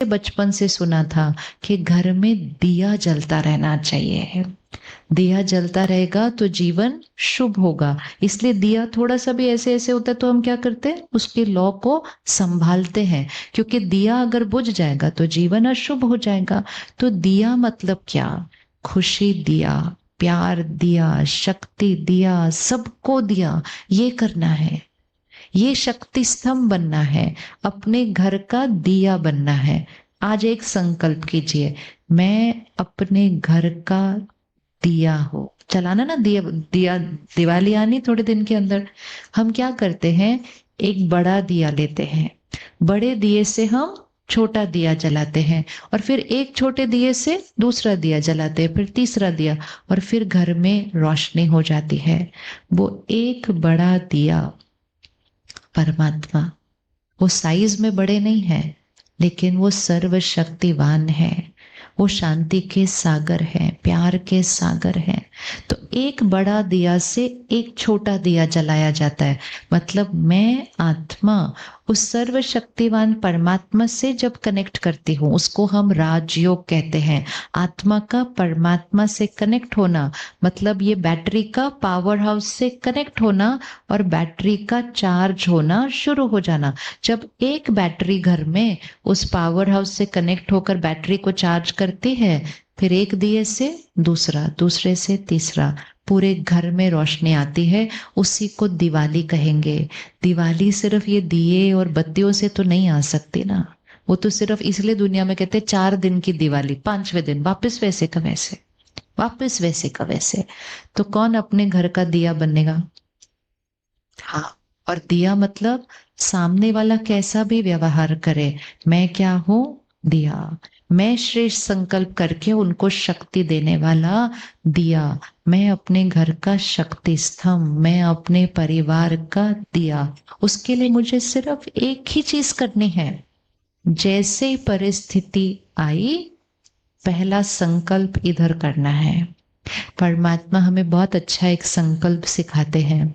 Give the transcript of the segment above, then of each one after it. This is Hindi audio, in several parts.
बचपन से सुना था कि घर में दिया जलता रहना चाहिए। दिया जलता रहेगा तो जीवन शुभ होगा। इसलिए दिया थोड़ा सा भी ऐसे ऐसे होता है तो हम क्या करते हैं, उसके लौ को संभालते हैं, क्योंकि दिया अगर बुझ जाएगा तो जीवन अशुभ हो जाएगा। तो दिया मतलब क्या? खुशी दिया, प्यार दिया, शक्ति दिया, सबको दिया, ये करना है। ये शक्ति स्तंभ बनना है, अपने घर का दिया बनना है। आज एक संकल्प कीजिए, मैं अपने घर का दिया हो चलाना ना। दिया दिया दिवाली आनी थोड़े दिन के अंदर। हम क्या करते हैं, एक बड़ा दिया लेते हैं, बड़े दिए से हम छोटा दिया जलाते हैं, और फिर एक छोटे दिए से दूसरा दिया जलाते हैं, फिर तीसरा दिया, और फिर घर में रोशनी हो जाती है। वो एक बड़ा दिया परमात्मा, वो साइज में बड़े नहीं है, लेकिन वो सर्वशक्तिवान है। वो शांति के सागर हैं, प्यार के सागर हैं। तो एक बड़ा दिया से एक छोटा दिया जलाया जाता है। मतलब मैं आत्मा उस सर्वशक्तिवान परमात्मा से जब कनेक्ट करती हूँ, उसको हम राजयोग कहते हैं। आत्मा का परमात्मा से कनेक्ट होना मतलब ये बैटरी का पावर हाउस से कनेक्ट होना और बैटरी का चार्ज होना शुरू हो जाना। जब एक बैटरी घर में उस पावर हाउस से कनेक्ट होकर बैटरी को चार्ज करती है, फिर एक दिए से दूसरा, दूसरे से तीसरा, पूरे घर में रोशनी आती है। उसी को दिवाली कहेंगे। दिवाली सिर्फ ये दिए और बत्तियों से तो नहीं आ सकती ना। वो तो सिर्फ इसलिए दुनिया में कहते हैं 4 दिन की दिवाली, 5वें दिन वापस वैसे का वैसे, वापस वैसे का वैसे। तो कौन अपने घर का दिया बनेगा? हाँ। और दिया मतलब सामने वाला कैसा भी व्यवहार करे, मैं क्या हूं? दिया। मैं श्रेष्ठ संकल्प करके उनको शक्ति देने वाला दिया। मैं अपने घर का शक्ति स्तंभ, मैं अपने परिवार का दिया। उसके लिए मुझे सिर्फ एक ही चीज करनी है। जैसे परिस्थिति आई, पहला संकल्प इधर करना है। परमात्मा हमें बहुत अच्छा एक संकल्प सिखाते हैं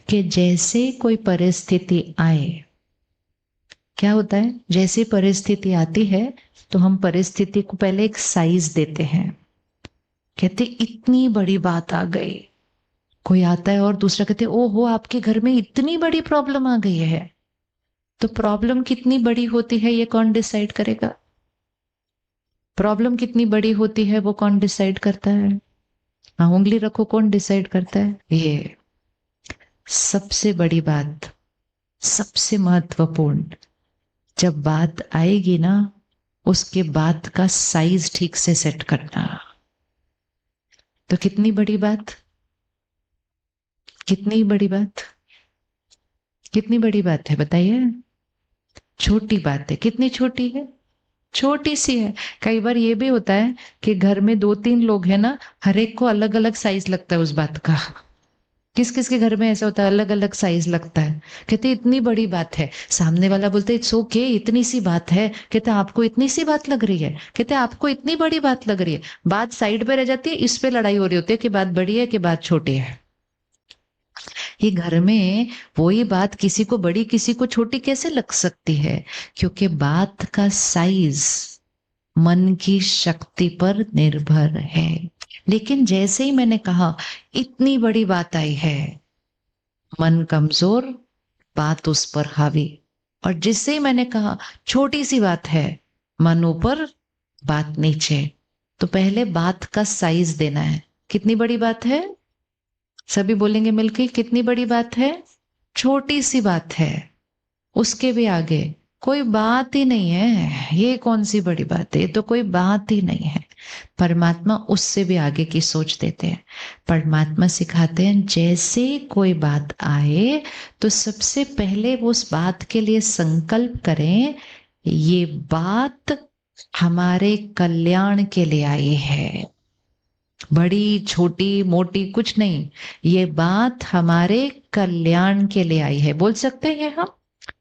कि जैसे कोई परिस्थिति आए, क्या होता है, जैसी परिस्थिति आती है तो हम परिस्थिति को पहले एक साइज देते हैं। कहते इतनी बड़ी बात आ गई। कोई आता है और दूसरा कहते ओहो आपके घर में इतनी बड़ी प्रॉब्लम आ गई है। तो प्रॉब्लम कितनी बड़ी होती है ये कौन डिसाइड करेगा? प्रॉब्लम कितनी बड़ी होती है वो कौन डिसाइड करता है? हाँ, उंगली रखो, कौन डिसाइड करता है? ये सबसे बड़ी बात, सबसे महत्वपूर्ण, जब बात आएगी ना, उसके बाद का साइज ठीक से सेट करना। तो कितनी बड़ी बात, कितनी बड़ी बात, कितनी बड़ी बात है बताइए? छोटी बात है। कितनी छोटी है? छोटी सी है। कई बार ये भी होता है कि घर में 2-3 लोग हैं ना, हर एक को अलग अलग साइज लगता है उस बात का। किस किस के घर में ऐसा होता है, अलग अलग साइज लगता है। कहते इतनी बड़ी बात है, सामने वाला बोलते इट्स ओके, इतनी सी बात है। कहते आपको इतनी सी बात लग रही है? कहते आपको इतनी बड़ी बात लग रही है। बात साइड पे रह जाती है, इस पे लड़ाई हो रही होती है कि बात बड़ी है कि बात छोटी है। ये घर में वही बात किसी को बड़ी किसी को छोटी कैसे लग सकती है? क्योंकि बात का साइज मन की शक्ति पर निर्भर है। लेकिन जैसे ही मैंने कहा इतनी बड़ी बात आई है, मन कमजोर, बात उस पर हावी। और जिससे ही मैंने कहा छोटी सी बात है, मन ऊपर, बात नीचे। तो पहले बात का साइज देना है। कितनी बड़ी बात है? सभी बोलेंगे मिलके, कितनी बड़ी बात है? छोटी सी बात है। उसके भी आगे कोई बात ही नहीं है। ये कौन सी बड़ी बात है, ये तो कोई बात ही नहीं है। परमात्मा उससे भी आगे की सोच देते हैं। परमात्मा सिखाते हैं जैसे कोई बात आए तो सबसे पहले वो उस बात के लिए संकल्प करें, ये बात हमारे कल्याण के लिए आई है। बड़ी छोटी मोटी कुछ नहीं, ये बात हमारे कल्याण के लिए आई है। बोल सकते हैं हम?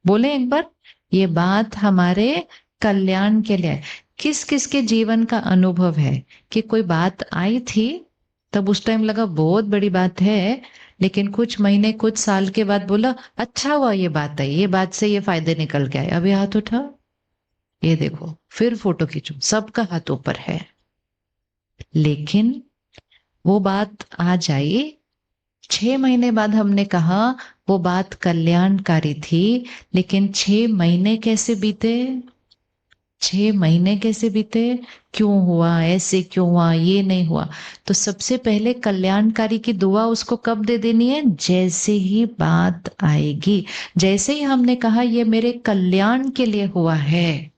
बोले एक बार, ये बात हमारे कल्याण के लिए। किस किस के जीवन का अनुभव है कि कोई बात आई थी, तब उस टाइम लगा बहुत बड़ी बात है, लेकिन कुछ महीने कुछ साल के बाद बोला अच्छा हुआ ये बात आई, ये बात से ये फायदे निकल के आए। अभी हाथ उठा। ये देखो, फिर फोटो खींचो, सबका हाथ ऊपर है। लेकिन वो बात आ जाई, 6 महीने बाद हमने कहा वो बात कल्याणकारी थी, लेकिन 6 महीने कैसे बीते, 6 महीने कैसे बीते, क्यों हुआ ऐसे, क्यों हुआ ये नहीं हुआ। तो सबसे पहले कल्याणकारी की दुआ उसको कब दे देनी है, जैसे ही बात आएगी। जैसे ही हमने कहा ये मेरे कल्याण के लिए हुआ है,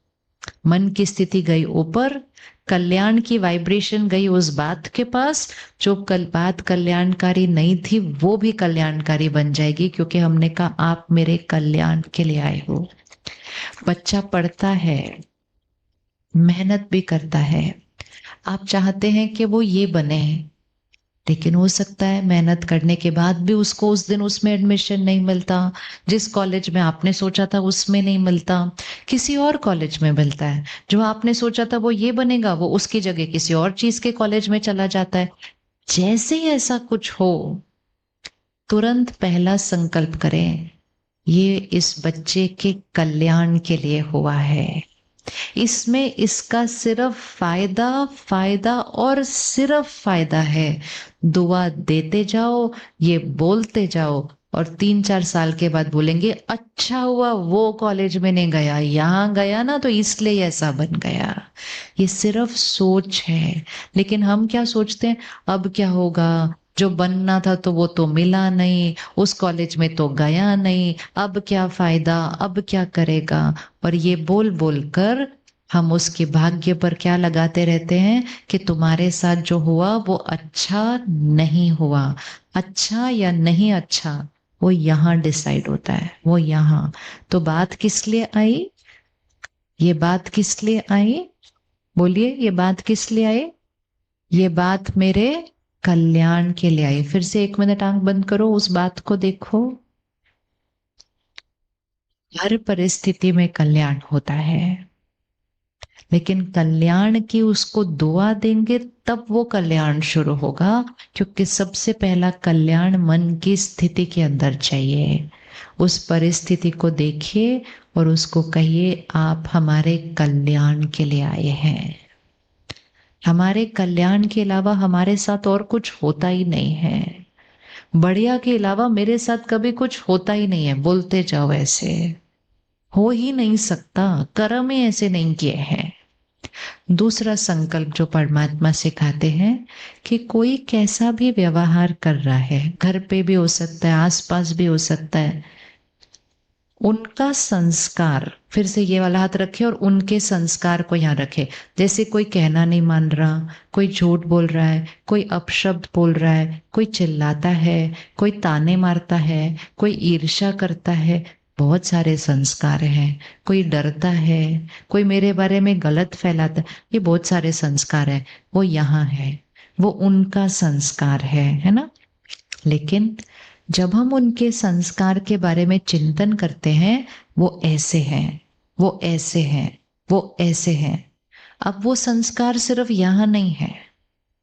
मन की स्थिति गई ऊपर, कल्याण की वाइब्रेशन गई उस बात के पास, जो कल बात कल्याणकारी नहीं थी वो भी कल्याणकारी बन जाएगी, क्योंकि हमने कहा आप मेरे कल्याण के लिए आए हो। बच्चा पढ़ता है, मेहनत भी करता है, आप चाहते हैं कि वो ये बने, लेकिन हो सकता है मेहनत करने के बाद भी उसको उस दिन उसमें एडमिशन नहीं मिलता, जिस कॉलेज में आपने सोचा था उसमें नहीं मिलता, किसी और कॉलेज में मिलता है। जो आपने सोचा था वो ये बनेगा, वो उसकी जगह किसी और चीज के कॉलेज में चला जाता है। जैसे ही ऐसा कुछ हो, तुरंत पहला संकल्प करें, ये इस बच्चे के कल्याण के लिए हुआ है, इसमें इसका सिर्फ फायदा फायदा और सिर्फ फायदा है। दुआ देते जाओ, ये बोलते जाओ, और 3-4 साल के बाद बोलेंगे अच्छा हुआ वो कॉलेज में नहीं गया, यहां गया ना तो इसलिए ऐसा बन गया। ये सिर्फ सोच है। लेकिन हम क्या सोचते हैं, अब क्या होगा, जो बनना था तो वो तो मिला नहीं, उस कॉलेज में तो गया नहीं, अब क्या फायदा, अब क्या करेगा। और ये बोल बोल कर हम उसके भाग्य पर क्या लगाते रहते हैं कि तुम्हारे साथ जो हुआ वो अच्छा नहीं हुआ। अच्छा या नहीं अच्छा वो यहाँ डिसाइड होता है, वो यहाँ। तो बात किस लिए आई, ये बात किस लिए आई, बोलिए, ये बात किस लिए आई, ये बात मेरे कल्याण के लिए आई। फिर से 1 मिनट आंख बंद करो, उस बात को देखो। हर परिस्थिति में कल्याण होता है, लेकिन कल्याण की उसको दुआ देंगे तब वो कल्याण शुरू होगा, क्योंकि सबसे पहला कल्याण मन की स्थिति के अंदर चाहिए। उस परिस्थिति को देखिए और उसको कहिए आप हमारे कल्याण के लिए आए हैं। हमारे कल्याण के अलावा हमारे साथ और कुछ होता ही नहीं है। बढ़िया के अलावा मेरे साथ कभी कुछ होता ही नहीं है, बोलते जाओ ऐसे, हो ही नहीं सकता, कर्म ही ऐसे नहीं किए हैं। दूसरा संकल्प जो परमात्मा सिखाते हैं कि कोई कैसा भी व्यवहार कर रहा है, घर पे भी हो सकता है, आसपास भी हो सकता है, उनका संस्कार, फिर से ये वाला हाथ रखे और उनके संस्कार को यहाँ रखे। जैसे कोई कहना नहीं मान रहा, कोई झूठ बोल रहा है, कोई अपशब्द बोल रहा है, कोई चिल्लाता है, कोई ताने मारता है, कोई ईर्ष्या करता है, बहुत सारे संस्कार हैं। कोई डरता है, कोई मेरे बारे में गलत फैलाता है, ये बहुत सारे संस्कार है। वो यहाँ है, वो उनका संस्कार है ना। लेकिन जब हम उनके संस्कार के बारे में चिंतन करते हैं, वो ऐसे हैं, वो ऐसे हैं, वो ऐसे हैं। अब वो संस्कार सिर्फ यहाँ नहीं है,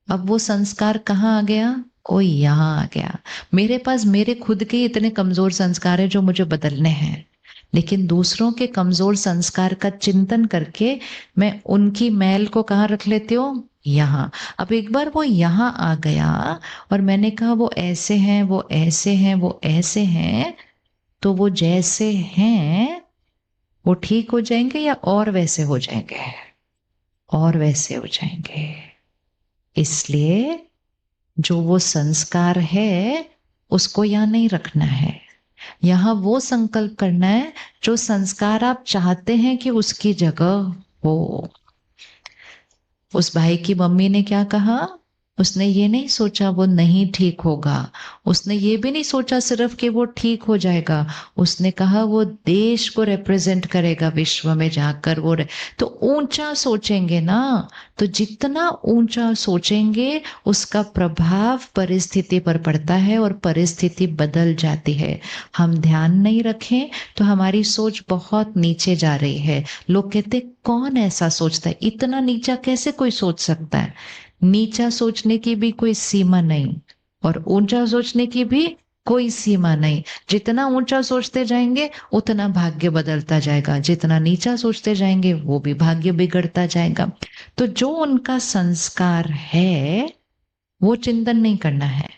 अब वो संस्कार कहाँ आ गया, ओ यहाँ आ गया। मेरे पास मेरे खुद के इतने कमजोर संस्कार है जो मुझे बदलने हैं, लेकिन दूसरों के कमजोर संस्कार का चिंतन करके मैं उनकी मैल को कहाँ रख लेती हूँ, यहाँ। अब एक बार वो यहाँ आ गया और मैंने कहा वो ऐसे हैं, वो ऐसे हैं, वो ऐसे हैं, तो वो जैसे हैं वो ठीक हो जाएंगे या और वैसे हो जाएंगे, और वैसे हो जाएंगे। इसलिए जो वो संस्कार है उसको यहाँ नहीं रखना है, यहाँ वो संकल्प करना है जो संस्कार आप चाहते हैं कि उसकी जगह हो। उस भाई की मम्मी ने क्या कहा, उसने ये नहीं सोचा वो नहीं ठीक होगा, उसने ये भी नहीं सोचा सिर्फ कि वो ठीक हो जाएगा, उसने कहा वो देश को रिप्रेजेंट करेगा विश्व में जाकर वो तो ऊंचा सोचेंगे ना, तो जितना ऊंचा सोचेंगे उसका प्रभाव परिस्थिति पर पड़ता है और परिस्थिति बदल जाती है। हम ध्यान नहीं रखें तो हमारी सोच बहुत नीचे जा रही है। लोग कहते कौन ऐसा सोचता है, इतना नीचा कैसे कोई सोच सकता है। नीचा सोचने की भी कोई सीमा नहीं और ऊंचा सोचने की भी कोई सीमा नहीं। जितना ऊंचा सोचते जाएंगे उतना भाग्य बदलता जाएगा, जितना नीचा सोचते जाएंगे वो भी भाग्य बिगड़ता जाएगा। तो जो उनका संस्कार है वो चिंतन नहीं करना है,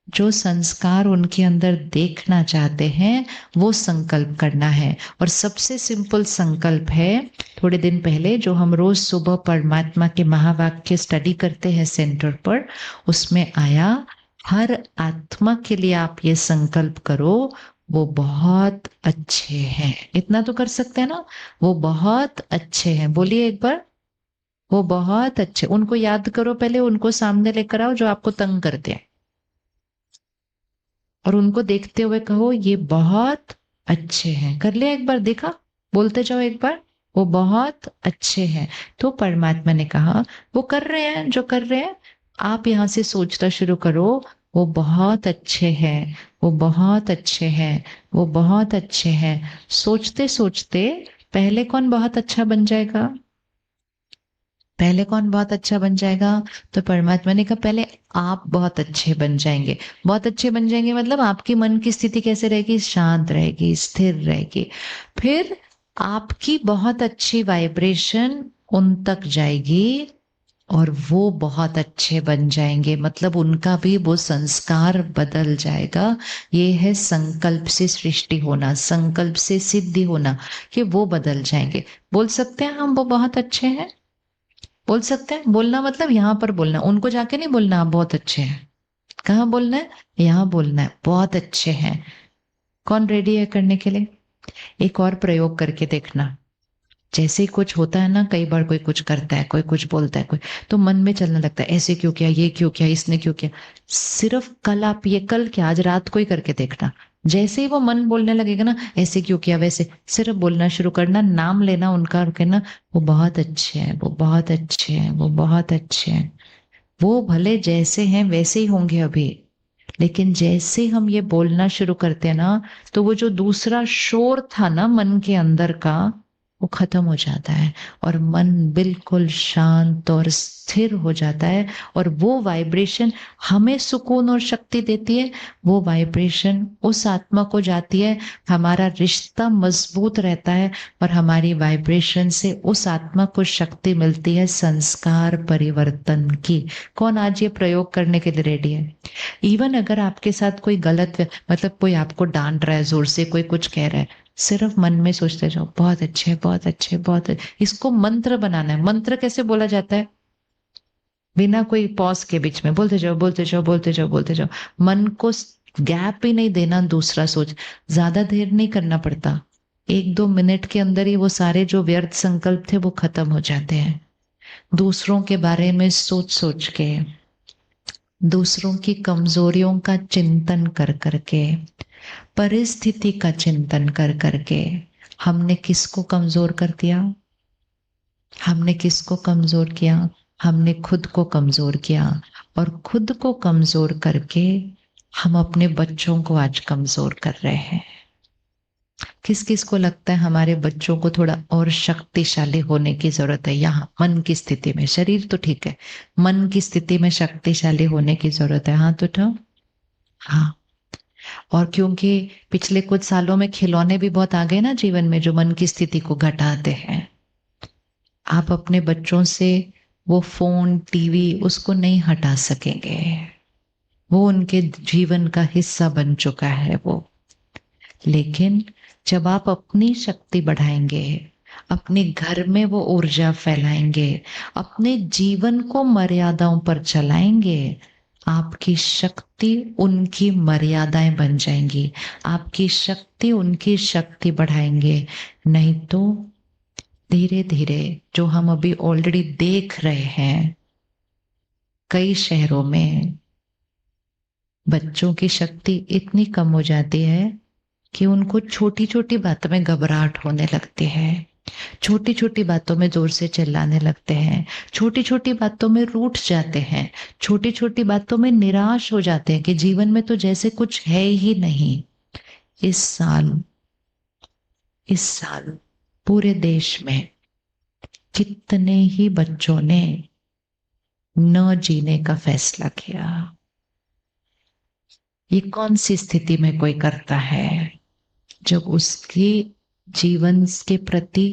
जो संस्कार उनके अंदर देखना चाहते हैं वो संकल्प करना है। और सबसे सिंपल संकल्प है, थोड़े दिन पहले जो हम रोज सुबह परमात्मा के महावाक्य स्टडी करते हैं सेंटर पर, उसमें आया हर आत्मा के लिए आप ये संकल्प करो वो बहुत अच्छे हैं। इतना तो कर सकते हैं ना, वो बहुत अच्छे हैं। बोलिए एक बार, वो बहुत अच्छे। उनको याद करो, पहले उनको सामने लेकर आओ जो आपको तंग करते हैं, और उनको देखते हुए कहो ये बहुत अच्छे हैं। कर लिया एक बार, देखा? बोलते जाओ एक बार, वो बहुत अच्छे हैं। तो परमात्मा ने कहा वो कर रहे हैं जो कर रहे हैं, आप यहां से सोचना शुरू करो वो बहुत अच्छे हैं, वो बहुत अच्छे हैं, वो बहुत अच्छे हैं। सोचते सोचते पहले कौन बहुत अच्छा बन जाएगा? पहले कौन बहुत अच्छा बन जाएगा? तो परमात्मा ने कहा पहले आप बहुत अच्छे बन जाएंगे। बहुत अच्छे बन जाएंगे मतलब आपकी मन की स्थिति कैसे रहेगी? शांत रहेगी, स्थिर रहेगी। फिर आपकी बहुत अच्छी वाइब्रेशन उन तक जाएगी और वो बहुत अच्छे बन जाएंगे, मतलब उनका भी वो संस्कार बदल जाएगा। ये है संकल्प से सृष्टि होना, संकल्प से सिद्धि होना, कि वो बदल जाएंगे। बोल सकते हैं हम वो बहुत अच्छे हैं? बोल सकते हैं? बोलना मतलब यहाँ पर बोलना, उनको जाके नहीं बोलना आप बहुत अच्छे हैं। कहाँ बोलना है? यहाँ बोलना है बहुत अच्छे हैं। कौन रेडी है करने के लिए? एक और प्रयोग करके देखना। जैसे ही कुछ होता है ना, कई बार कोई कुछ करता है, कोई कुछ बोलता है, कोई तो मन में चलने लगता है ऐसे क्यों किया, ये क्यों किया, इसने क्यों किया। सिर्फ कल आप ये, कल क्या, आज रात को ही करके देखना। जैसे ही वो मन बोलने लगेगा ना ऐसे क्यों किया, वैसे, सिर्फ बोलना शुरू करना, नाम लेना उनका और कहना वो बहुत अच्छे हैं, वो बहुत अच्छे हैं, वो बहुत अच्छे हैं। वो भले जैसे हैं वैसे ही होंगे अभी, लेकिन जैसे हम ये बोलना शुरू करते हैं ना, तो वो जो दूसरा शोर था ना मन के अंदर का, वो खत्म हो जाता है और मन बिल्कुल शांत और स्थिर हो जाता है। और वो वाइब्रेशन हमें सुकून और शक्ति देती है, वो वाइब्रेशन उस आत्मा को जाती है, हमारा रिश्ता मजबूत रहता है और हमारी वाइब्रेशन से उस आत्मा को शक्ति मिलती है संस्कार परिवर्तन की। कौन आज ये प्रयोग करने के लिए रेडी है? इवन अगर आपके साथ कोई गलत मतलब कोई आपको डांट रहा है जोर से, कोई कुछ कह रहा है, सिर्फ मन में सोचते जाओ बहुत अच्छे, बहुत अच्छे, बहुत अच्छे। इसको मंत्र बनाना है। मंत्र कैसे बोला जाता है? बिना कोई पॉज के, बीच में बोलते जाओ, बोलते जाओ, बोलते जाओ, बोलते जाओ। मन को गैप ही नहीं देना दूसरा सोच। ज्यादा देर नहीं करना पड़ता, 1-2 मिनट के अंदर ही वो सारे जो व्यर्थ संकल्प थे वो खत्म हो जाते हैं। दूसरों के बारे में सोच सोच के, दूसरों की कमजोरियों का चिंतन कर करके, परिस्थिति का चिंतन कर करके, हमने किसको कमजोर कर दिया? हमने किसको कमजोर किया? हमने खुद को कमजोर किया। और खुद को कमजोर करके हम अपने बच्चों को आज कमजोर कर रहे हैं। किस किस को लगता है हमारे बच्चों को थोड़ा और शक्तिशाली होने की जरूरत है? यहाँ मन की स्थिति में, शरीर तो ठीक है, मन की स्थिति में शक्तिशाली होने की जरूरत है। हाथ उठाओ। हाँ। और क्योंकि पिछले कुछ सालों में खिलौने भी बहुत आ गए ना जीवन में जो मन की स्थिति को घटाते हैं, आप अपने बच्चों से वो फोन टीवी उसको नहीं हटा सकेंगे। वो उनके जीवन का हिस्सा बन चुका है वो। लेकिन जब आप अपनी शक्ति बढ़ाएंगे, अपने घर में वो ऊर्जा फैलाएंगे, अपने जीवन को मर्यादाओं पर चलाएंगे, आपकी शक्ति उनकी मर्यादाएं बन जाएंगी, आपकी शक्ति उनकी शक्ति बढ़ाएंगे। नहीं तो धीरे धीरे जो हम अभी ऑलरेडी देख रहे हैं, कई शहरों में बच्चों की शक्ति इतनी कम हो जाती है कि उनको छोटी छोटी बातों में घबराहट होने लगती है, छोटी छोटी बातों में जोर से चिल्लाने लगते हैं, छोटी छोटी बातों में रूठ जाते हैं, छोटी छोटी बातों में निराश हो जाते हैं कि जीवन में तो जैसे कुछ है ही नहीं। इस साल पूरे देश में कितने ही बच्चों ने न जीने का फैसला किया। ये कौन सी स्थिति में कोई करता है? जब उसके जीवन के प्रति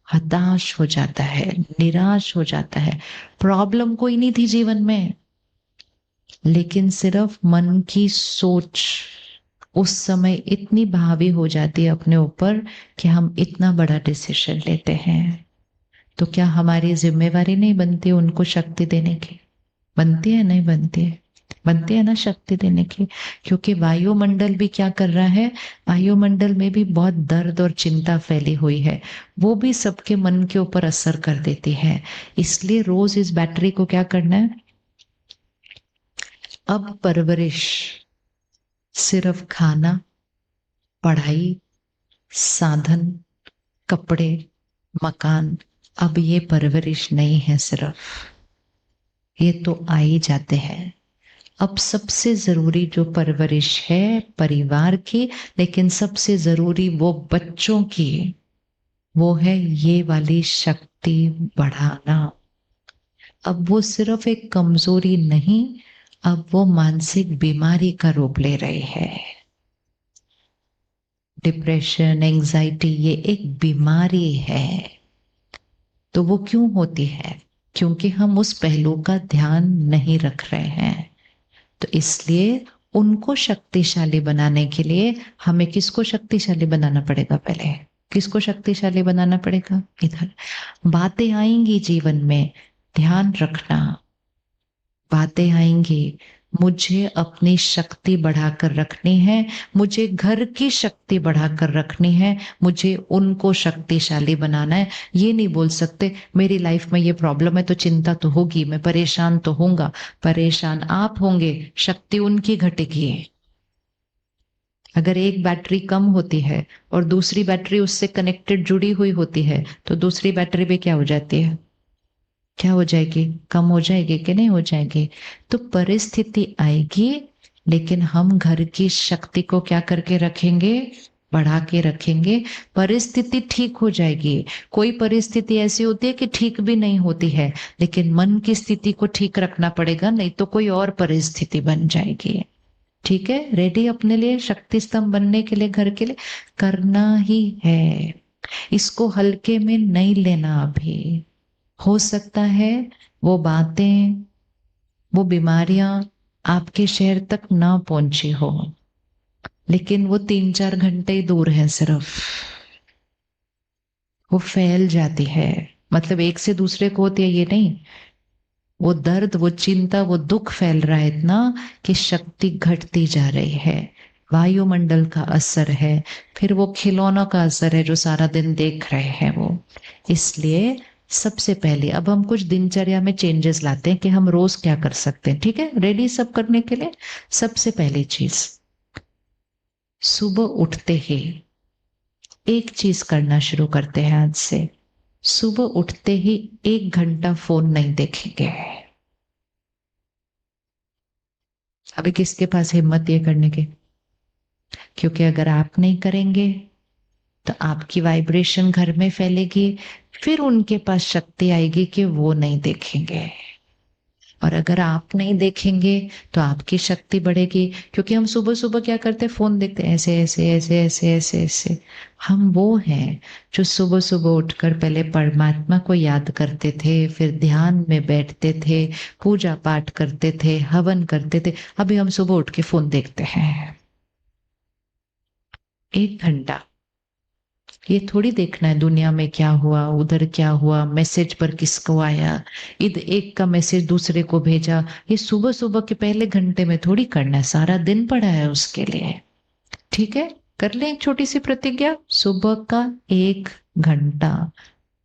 हताश हो जाता है, निराश हो जाता है। प्रॉब्लम कोई नहीं थी जीवन में, लेकिन सिर्फ मन की सोच उस समय इतनी भावी हो जाती है अपने ऊपर कि हम इतना बड़ा डिसीजन लेते हैं। तो क्या हमारी जिम्मेवारी नहीं बनती उनको शक्ति देने की? बनती है, नहीं बनती है? बनती है ना शक्ति देने की। क्योंकि वायुमंडल भी क्या कर रहा है, वायुमंडल में भी बहुत दर्द और चिंता फैली हुई है, वो भी सबके मन के ऊपर असर कर देती है। इसलिए रोज इस बैटरी को क्या करना है, अब परवरिश सिर्फ खाना, पढ़ाई, साधन, कपड़े, मकान, अब ये परवरिश नहीं है सिर्फ, ये तो आ ही जाते हैं। अब सबसे जरूरी जो परवरिश है परिवार की, लेकिन सबसे जरूरी वो बच्चों की, वो है ये वाली शक्ति बढ़ाना। अब वो सिर्फ एक कमजोरी नहीं, अब वो मानसिक बीमारी का रूप ले रही है। डिप्रेशन, एंजाइटी, ये एक बीमारी है। तो वो क्यों होती है? क्योंकि हम उस पहलू का ध्यान नहीं रख रहे हैं। तो इसलिए उनको शक्तिशाली बनाने के लिए हमें किसको शक्तिशाली बनाना पड़ेगा? पहले किसको शक्तिशाली बनाना पड़ेगा? इधर बातें आएंगी जीवन में, ध्यान रखना, बातें आएंगी। मुझे अपनी शक्ति बढ़ाकर रखनी है, मुझे घर की शक्ति बढ़ाकर रखनी है, मुझे उनको शक्तिशाली बनाना है। ये नहीं बोल सकते मेरी लाइफ में ये प्रॉब्लम है तो चिंता तो होगी, मैं परेशान तो होऊंगा। परेशान आप होंगे, शक्ति उनकी घटेगी। अगर एक बैटरी कम होती है और दूसरी बैटरी उससे कनेक्टेड जुड़ी हुई होती है, तो दूसरी बैटरी भी क्या हो जाती है? क्या हो जाएगी? कम हो जाएगी कि नहीं हो जाएगी? तो परिस्थिति आएगी, लेकिन हम घर की शक्ति को क्या करके रखेंगे? बढ़ा के रखेंगे। परिस्थिति ठीक हो जाएगी। कोई परिस्थिति ऐसी होती है कि ठीक भी नहीं होती है, लेकिन मन की स्थिति को ठीक रखना पड़ेगा, नहीं तो कोई और परिस्थिति बन जाएगी। ठीक है, रेडी अपने लिए शक्ति स्तंभ बनने के लिए, घर के लिए करना ही है। इसको हल्के में नहीं लेना। अभी हो सकता है वो बातें, वो बीमारियां आपके शहर तक ना पहुंची हो, लेकिन वो 3-4 घंटे ही दूर है सिर्फ, वो फैल जाती है। मतलब एक से दूसरे को होती है ये नहीं, वो दर्द, वो चिंता, वो दुख फैल रहा है इतना कि शक्ति घटती जा रही है। वायुमंडल का असर है, फिर वो खिलौनों का असर है जो सारा दिन देख रहे हैं वो। इसलिए सबसे पहले अब हम कुछ दिनचर्या में चेंजेस लाते हैं कि हम रोज क्या कर सकते हैं। ठीक है, रेडी सब करने के लिए? सबसे पहली चीज, सुबह उठते ही एक चीज करना शुरू करते हैं आज से। सुबह उठते ही 1 घंटा फोन नहीं देखेंगे। अभी किसके पास हिम्मत ये करने की? क्योंकि अगर आप नहीं करेंगे तो आपकी वाइब्रेशन घर में फैलेगी, फिर उनके पास शक्ति आएगी कि वो नहीं देखेंगे। और अगर आप नहीं देखेंगे तो आपकी शक्ति बढ़ेगी। क्योंकि हम सुबह सुबह क्या करते हैं? फोन देखते हैं, ऐसे ऐसे ऐसे ऐसे ऐसे ऐसे। हम वो हैं जो सुबह सुबह उठकर पहले परमात्मा को याद करते थे, फिर ध्यान में बैठते थे, पूजा पाठ करते थे, हवन करते थे। अभी हम सुबह उठ के फोन देखते हैं 1 घंटा। ये थोड़ी देखना है दुनिया में क्या हुआ, उधर क्या हुआ, मैसेज पर किसको आया, इधर एक का मैसेज दूसरे को भेजा। ये सुबह सुबह के पहले घंटे में थोड़ी करना है, सारा दिन पड़ा है उसके लिए। ठीक है, कर लें एक छोटी सी प्रतिज्ञा, सुबह का 1 घंटा,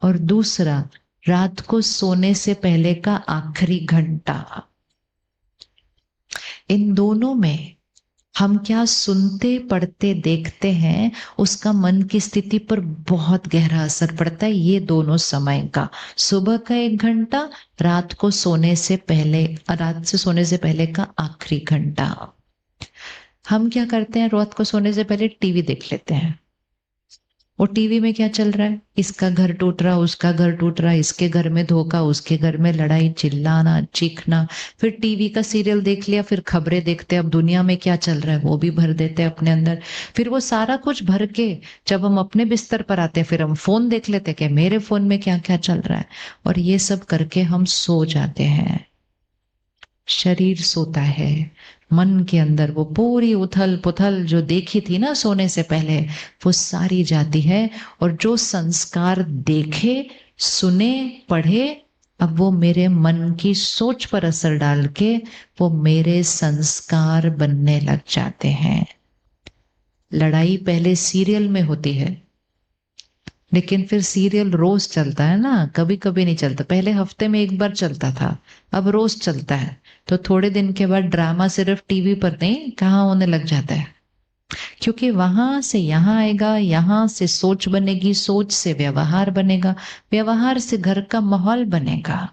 और दूसरा रात को सोने से पहले का आखिरी घंटा। इन दोनों में हम क्या सुनते, पढ़ते, देखते हैं, उसका मन की स्थिति पर बहुत गहरा असर पड़ता है। ये दोनों समय का, सुबह का 1 घंटा, रात को सोने से पहले, रात से सोने से पहले का आखिरी घंटा। हम क्या करते हैं? रात को सोने से पहले टीवी देख लेते हैं, और टीवी में क्या चल रहा है? इसका घर टूट रहा, उसका घर टूट रहा, इसके घर में धोखा, उसके घर में लड़ाई, चिल्लाना, चीखना। फिर टीवी का सीरियल देख लिया, फिर खबरें देखते हैं, अब दुनिया में क्या चल रहा है वो भी भर देते हैं अपने अंदर। फिर वो सारा कुछ भर के जब हम अपने बिस्तर पर आते हैं, फिर हम फोन देख लेते हैं कि मेरे फोन में क्या क्या चल रहा है। और ये सब करके हम सो जाते हैं। शरीर सोता है, मन के अंदर वो पूरी उथल पुथल जो देखी थी ना सोने से पहले, वो सारी जाती है। और जो संस्कार देखे, सुने, पढ़े, अब वो मेरे मन की सोच पर असर डाल के वो मेरे संस्कार बनने लग जाते हैं। लड़ाई पहले सीरियल में होती है, लेकिन फिर सीरियल रोज चलता है ना, कभी कभी नहीं चलता। पहले हफ्ते में एक बार चलता था, अब रोज चलता है। तो थोड़े दिन के बाद ड्रामा सिर्फ टीवी पर नहीं, कहाँ होने लग जाता है। क्योंकि वहां से यहाँ आएगा, यहाँ से सोच बनेगी, सोच से व्यवहार बनेगा, व्यवहार से घर का माहौल बनेगा।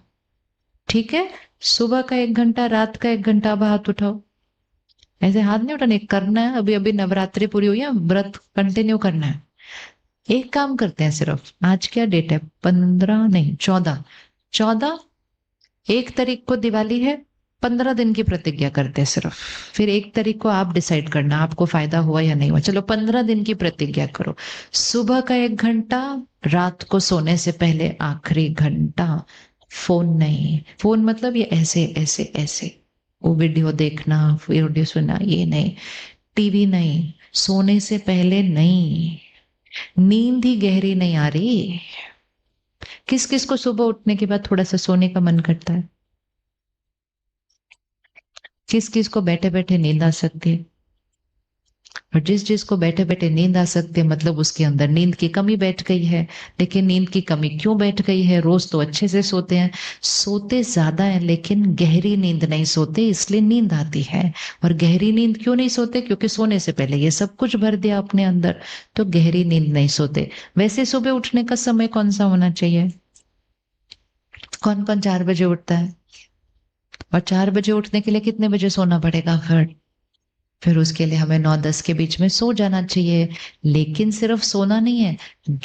ठीक है? सुबह का 1 घंटा, रात का 1 घंटा, अब हाथ उठाओ। ऐसे हाथ नहीं उठाने, करना है। अभी अभी नवरात्रि पूरी हुई है, व्रत कंटिन्यू करना है। एक काम करते हैं, सिर्फ आज क्या डेट है, 15 नहीं 14, 14, 1 तारीख को दिवाली है। 15 दिन की प्रतिज्ञा करते हैं सिर्फ। फिर 1 तारीख को आप डिसाइड करना आपको फायदा हुआ या नहीं हुआ। चलो 15 दिन की प्रतिज्ञा करो। सुबह का 1 घंटा, रात को सोने से पहले आखिरी घंटा, फोन नहीं। फोन मतलब ये ऐसे ऐसे ऐसे, वो वीडियो देखना, वीडियो सुनना, ये नहीं। टीवी नहीं, सोने से पहले नहीं। नींद ही गहरी नहीं आ रही। किस किस को सुबह उठने के बाद थोड़ा सा सोने का मन करता है? किस किस को बैठे बैठे नींद आ सकती है? और जिस जिसको बैठे बैठे नींद आ सकती है, मतलब उसके अंदर नींद की कमी बैठ गई है। लेकिन नींद की कमी क्यों बैठ गई है? रोज तो अच्छे से सोते हैं, सोते ज्यादा है लेकिन गहरी नींद नहीं सोते, इसलिए नींद आती है। और गहरी नींद क्यों नहीं सोते? क्योंकि सोने से पहले ये सब कुछ भर दिया अपने अंदर, तो गहरी नींद नहीं सोते। वैसे सुबह उठने का समय कौन सा होना चाहिए? कौन कौन 4 बजे उठता है? और 4 बजे उठने के लिए कितने बजे सोना पड़ेगा? फिर उसके लिए हमें 9-10 के बीच में सो जाना चाहिए। लेकिन सिर्फ सोना नहीं है,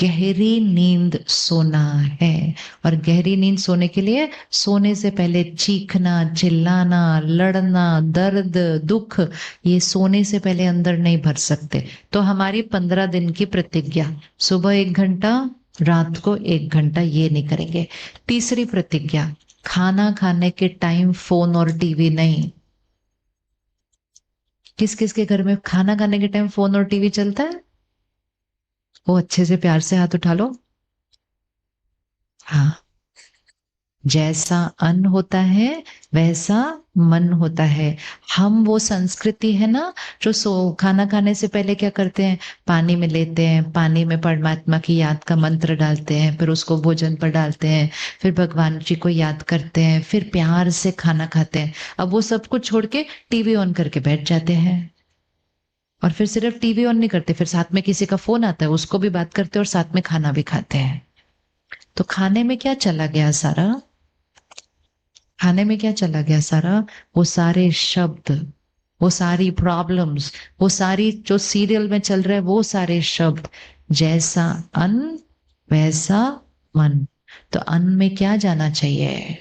गहरी नींद सोना है। और गहरी नींद सोने के लिए सोने से पहले चीखना, चिल्लाना, लड़ना, दर्द, दुख, ये सोने से पहले अंदर नहीं भर सकते। तो हमारी 15 दिन की प्रतिज्ञा, सुबह 1 घंटा, रात को 1 घंटा, ये नहीं करेंगे। तीसरी प्रतिज्ञा, खाना खाने के टाइम फोन और टीवी नहीं। किस किस के घर में खाना खाने के टाइम फोन और टीवी चलता है? वो अच्छे से प्यार से हाथ उठा लो। हाँ। जैसा अन्न होता है वैसा मन होता है। हम वो संस्कृति है ना, जो खाना खाने से पहले क्या करते हैं? पानी में लेते हैं, पानी में परमात्मा की याद का मंत्र डालते हैं, फिर उसको भोजन पर डालते हैं, फिर भगवान जी को याद करते हैं, फिर प्यार से खाना खाते हैं। अब वो सब कुछ छोड़ के टीवी ऑन करके बैठ जाते हैं। और फिर सिर्फ टीवी ऑन नहीं करते, फिर साथ में किसी का फोन आता है, उसको भी बात करते हैं और साथ में खाना भी खाते हैं। तो खाने में क्या चला गया सारा? खाने में क्या चला गया सारा? वो सारे शब्द, वो सारी प्रॉब्लम्स, वो सारी जो सीरियल में चल रहे हैं, वो सारे शब्द। जैसा अन्न वैसा मन। तो अन्न में क्या जाना चाहिए?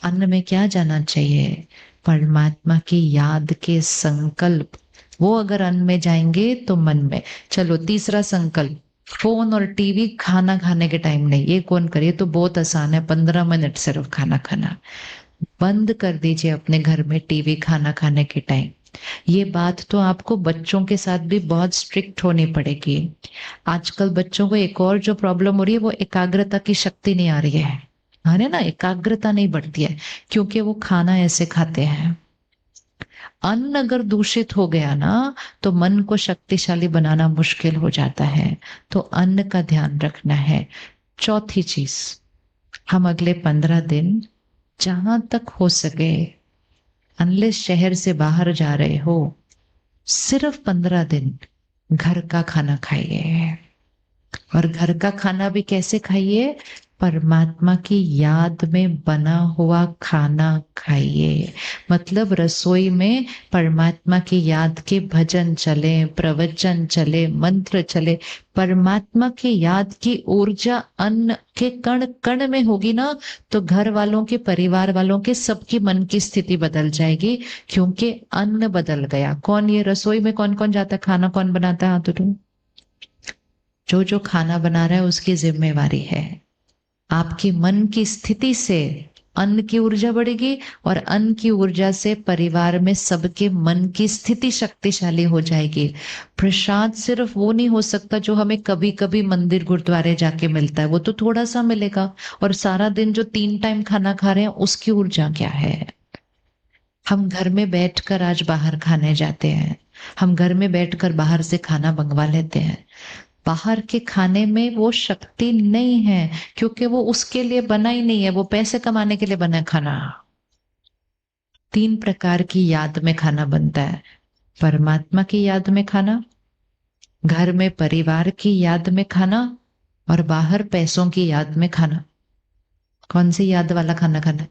अन्न में क्या जाना चाहिए? परमात्मा की याद के संकल्प। वो अगर अन्न में जाएंगे तो मन में। चलो तीसरा संकल्प, फोन और टीवी खाना खाने के टाइम नहीं। ये कौन करे? तो बहुत आसान है, 15 मिनट सिर्फ खाना खाना। बंद कर दीजिए अपने घर में टीवी खाना खाने के टाइम। ये बात तो आपको बच्चों के साथ भी बहुत स्ट्रिक्ट होनी पड़ेगी। आजकल बच्चों को एक और जो प्रॉब्लम हो रही है, वो एकाग्रता की शक्ति नहीं आ रही है। है ना, एकाग्रता नहीं बढ़ती है, क्योंकि वो खाना ऐसे खाते हैं। अन्न अगर दूषित हो गया ना, तो मन को शक्तिशाली बनाना मुश्किल हो जाता है। तो अन्न का ध्यान रखना है। चौथी चीज, हम अगले 15 दिन जहां तक हो सके, अनलेस शहर से बाहर जा रहे हो, सिर्फ 15 दिन घर का खाना खाइए। और घर का खाना भी कैसे खाइए? परमात्मा की याद में बना हुआ खाना खाइए। मतलब रसोई में परमात्मा की याद के भजन चले, प्रवचन चले, मंत्र चले। परमात्मा की याद की ऊर्जा अन्न के कण कण में होगी ना, तो घर वालों के, परिवार वालों के, सबकी मन की स्थिति बदल जाएगी, क्योंकि अन्न बदल गया। कौन, ये रसोई में कौन कौन जाता है, खाना कौन बनाता है? हाथ उठाओ। जो जो खाना बना रहा है उसकी जिम्मेवारी है। आपकी मन की स्थिति से अन्न की ऊर्जा बढ़ेगी, और अन्न की ऊर्जा से परिवार में सबके मन की स्थिति शक्तिशाली हो जाएगी। प्रसाद सिर्फ वो नहीं हो सकता जो हमें कभी कभी मंदिर गुरुद्वारे जाके मिलता है, वो तो थोड़ा सा मिलेगा। और सारा दिन जो 3 टाइम खाना खा रहे हैं उसकी ऊर्जा क्या है? हम घर में बैठकर आज बाहर खाने जाते हैं, हम घर में बैठकर बाहर से खाना मंगवा लेते हैं। बाहर के खाने में वो शक्ति नहीं है, क्योंकि वो उसके लिए बना ही नहीं है, वो पैसे कमाने के लिए बना है खाना। 3 प्रकार की याद में खाना बनता है। परमात्मा की याद में खाना, घर में परिवार की याद में खाना, और बाहर पैसों की याद में खाना। कौन सी याद वाला खाना खाना?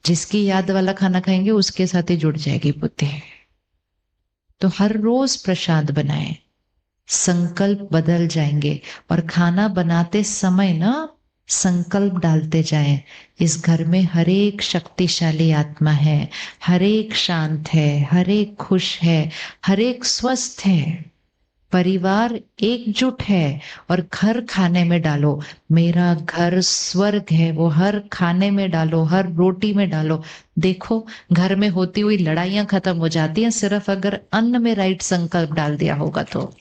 जिसकी याद वाला खाना खाएंगे उसके साथ ही जुड़ जाएगी बुद्धि। तो हर रोज प्रसाद बनाएं, संकल्प बदल जाएंगे। और खाना बनाते समय ना संकल्प डालते जाएं, इस घर में हर एक शक्तिशाली आत्मा है, हर एक शांत है, हर एक खुश है, हर एक स्वस्थ है, परिवार एकजुट है। और घर खाने में डालो, मेरा घर स्वर्ग है, वो हर खाने में डालो, हर रोटी में डालो। देखो, घर में होती हुई लड़ाइयां खत्म हो जाती हैं, सिर्फ अगर अन्न में राइट संकल्प डाल दिया होगा तो।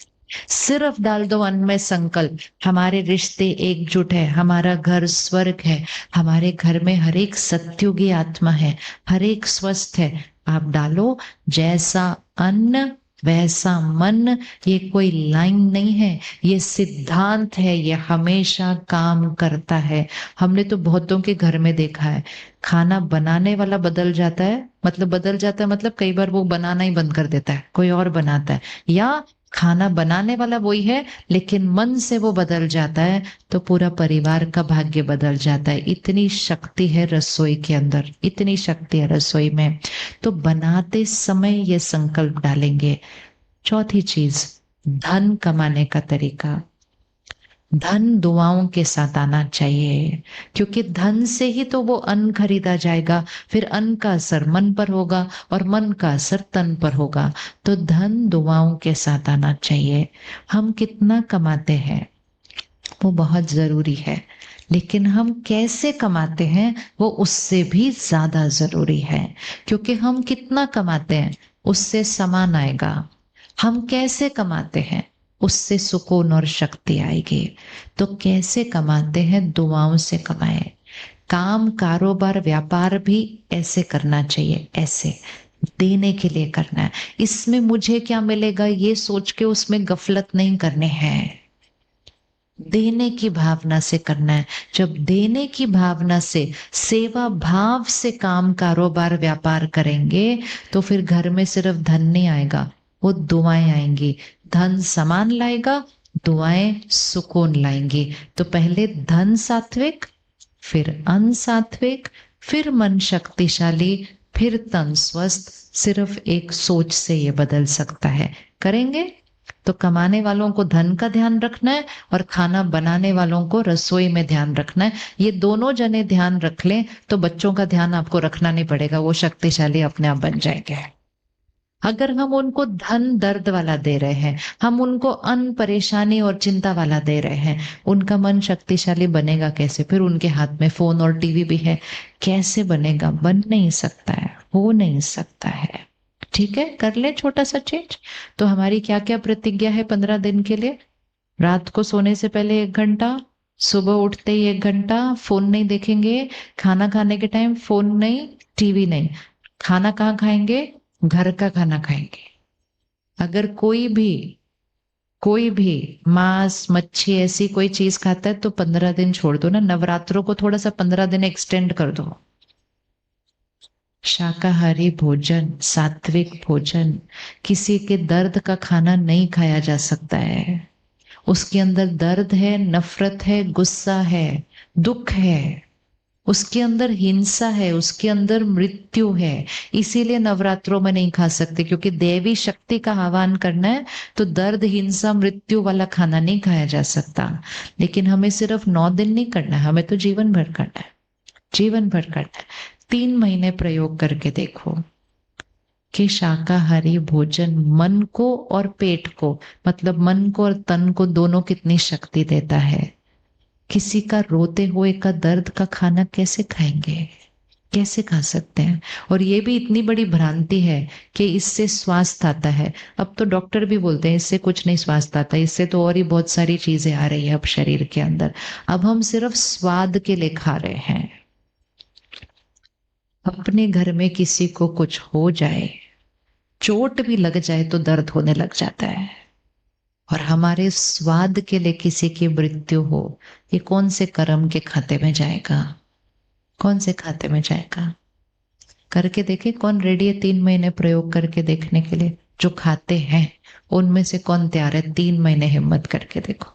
सिर्फ डाल दो अन्न में संकल्प, हमारे रिश्ते एकजुट है, हमारा घर स्वर्ग है, हमारे घर में हर एक सत्युगी आत्मा है, हर एक स्वस्थ है। आप डालो, जैसा अन्न वैसा मन। ये कोई लाइन नहीं है, ये सिद्धांत है, ये हमेशा काम करता है। हमने तो बहुतों के घर में देखा है, खाना बनाने वाला बदल जाता है, मतलब बदल जाता है मतलब कई बार वो बनाना ही बंद कर देता है, कोई और बनाता है, या खाना बनाने वाला वही है लेकिन मन से वो बदल जाता है, तो पूरा परिवार का भाग्य बदल जाता है। इतनी शक्ति है रसोई के अंदर, इतनी शक्ति है रसोई में। तो बनाते समय ये संकल्प डालेंगे। चौथी चीज, धन कमाने का तरीका। धन दुआओं के साथ आना चाहिए, क्योंकि धन से ही तो वो अन्न खरीदा जाएगा, फिर अन्न का असर मन पर होगा और मन का असर तन पर होगा। तो धन दुआओं के साथ आना चाहिए। हम कितना कमाते हैं वो बहुत जरूरी है, लेकिन हम कैसे कमाते हैं वो उससे भी ज्यादा जरूरी है। क्योंकि हम कितना कमाते हैं उससे समान आएगा, हम कैसे कमाते हैं उससे सुकून और शक्ति आएगी। तो कैसे कमाते हैं? दुआओं से कमाएं। काम, कारोबार, व्यापार भी ऐसे करना चाहिए, ऐसे देने के लिए करना है। इसमें मुझे क्या मिलेगा ये सोच के उसमें गफलत नहीं करने हैं, देने की भावना से करना है। जब देने की भावना से, सेवा भाव से काम, कारोबार, व्यापार करेंगे तो फिर घर में सिर्फ धन नहीं आएगा, वो दुआएं आएंगी। धन समान लाएगा, दुआएं सुकून लाएंगी। तो पहले धन सात्विक, फिर अन्न सात्विक, फिर मन शक्तिशाली, फिर तन स्वस्थ। सिर्फ एक सोच से ये बदल सकता है। करेंगे तो कमाने वालों को धन का ध्यान रखना है और खाना बनाने वालों को रसोई में ध्यान रखना है। ये दोनों जने ध्यान रख लें तो बच्चों का ध्यान आपको रखना नहीं पड़ेगा, वो शक्तिशाली अपने आप बन जाएंगे। अगर हम उनको धन दर्द वाला दे रहे हैं, हम उनको अन्न परेशानी और चिंता वाला दे रहे हैं, उनका मन शक्तिशाली बनेगा कैसे? फिर उनके हाथ में फोन और टीवी भी है, कैसे बनेगा? बन नहीं सकता है, हो नहीं सकता है। ठीक है, कर ले छोटा सा चेंज। तो हमारी क्या क्या प्रतिज्ञा है 15 दिन के लिए? रात को सोने से पहले 1 घंटा, सुबह उठते ही 1 घंटा फोन नहीं देखेंगे, खाना खाने के टाइम फोन नहीं, टीवी नहीं। खाना कहाँ खाएंगे? घर का खाना खाएंगे। अगर कोई भी मांस, मच्छी, ऐसी कोई चीज खाता है तो 15 दिन छोड़ दो ना। नवरात्रों को थोड़ा सा 15 दिन एक्सटेंड कर दो। शाकाहारी भोजन, सात्विक भोजन, किसी के दर्द का खाना नहीं खाया जा सकता है। उसके अंदर दर्द है, नफरत है, गुस्सा है, दुख है, उसके अंदर हिंसा है, उसके अंदर मृत्यु है। इसीलिए नवरात्रों में नहीं खा सकते, क्योंकि देवी शक्ति का आह्वान करना है तो दर्द, हिंसा, मृत्यु वाला खाना नहीं खाया जा सकता। लेकिन हमें सिर्फ 9 दिन नहीं करना है, हमें तो जीवन भर करना है, जीवन भर करना है। 3 महीने प्रयोग करके देखो कि शाकाहारी भोजन मन को और पेट को, मतलब मन को और तन को, दोनों कितनी शक्ति देता है। किसी का रोते हुए का दर्द का खाना कैसे खाएंगे, कैसे खा सकते हैं। और ये भी इतनी बड़ी भ्रांति है कि इससे स्वास्थ्य आता है। अब तो डॉक्टर भी बोलते हैं इससे कुछ नहीं स्वास्थ्य आता, इससे तो और ही बहुत सारी चीजें आ रही है अब शरीर के अंदर। अब हम सिर्फ स्वाद के लिए खा रहे हैं। अपने घर में किसी को कुछ हो जाए, चोट भी लग जाए तो दर्द होने लग जाता है, और हमारे स्वाद के लिए किसी की मृत्यु हो, ये कौन से कर्म के खाते में जाएगा, कौन से खाते में जाएगा। करके देखे, कौन रेडी है 3 महीने प्रयोग करके देखने के लिए। जो खाते हैं उनमें से कौन तैयार है 3 महीने हिम्मत करके देखो।